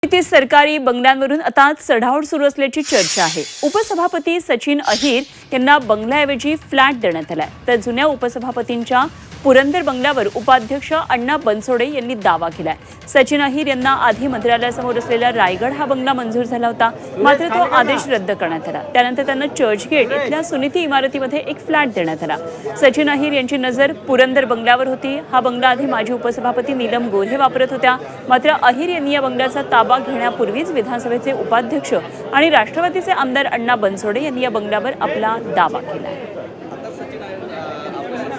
ते सरकारी बंगल्यांवरून आता चढाओढ सुरू असल्याची चर्चा आहे। उपसभापती सचिन अहिर यांना बंगल्याऐवजी फ्लॅट देण्यात आलाय, तर जुन्या उपसभापतींच्या पुरंदर बंगल्यावर उपाध्यक्ष अण्णा बनसोडे यांनी दावा केलाय। सचिन अहिर यांना आधी मंत्रालयासमोर असलेला रायगड हा बंगला मंजूर झाला होता, मात्र तो आदेश रद्द करण्यात आला। त्यानंतर त्यांना चर्चगेट इथल्या सुनीती इमारतीमध्ये एक फ्लॅट देण्यात आला। सचिन अहिर यांची नजर पुरंदर बंगल्यावर होती। हा बंगला आधी माजी उपसभापती नीलम गोऱ्हे वापरत होत्या, मात्र अहिर यांनी या बंगल्याचा ताबा घेण्यापूर्वीच विधानसभेचे उपाध्यक्ष आणि राष्ट्रवादीचे आमदार अण्णा बनसोडे यांनी या बंगल्यावर आपला दावा केला।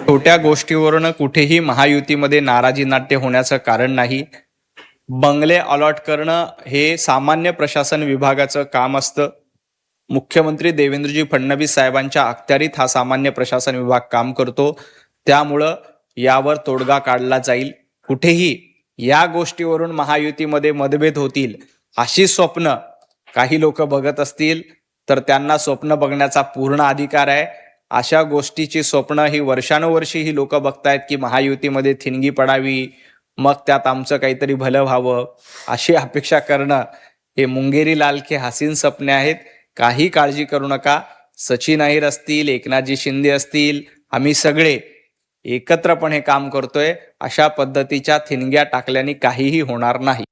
छोट्या गोष्टीवरून कुठेही महायुतीमध्ये नाराजी नाट्य होण्याचं कारण नाही। बंगले अलॉट करणं हे सामान्य प्रशासन विभागाचं काम असतं। मुख्यमंत्री देवेंद्रजी फडणवीस साहेबांच्या अखत्यारीत हा सामान्य प्रशासन विभाग काम करतो, त्यामुळं यावर तोडगा काढला जाईल। कुठेही या गोष्टीवरून महायुतीमध्ये मतभेद होतील अशी स्वप्न काही लोक बघत असतील तर त्यांना स्वप्न बघण्याचा पूर्ण अधिकार आहे। अशा गोष्टीची स्वप्न ही वर्षानुवर्षी ही लोक बघतायत की महायुतीमध्ये थिणगी पडावी, मग त्यात आमचं काहीतरी भलं व्हावं, अशी अपेक्षा करणं हे मुंगेरी लाल के हसीन सपने आहेत। काही काळजी करू नका। सचिन अहिर असतील, एकनाथजी शिंदे असतील, आम्ही सगळे एकत्रपणे काम करतोय। अशा पद्धतीच्या थिणग्या टाकल्याने काहीही होणार नाही।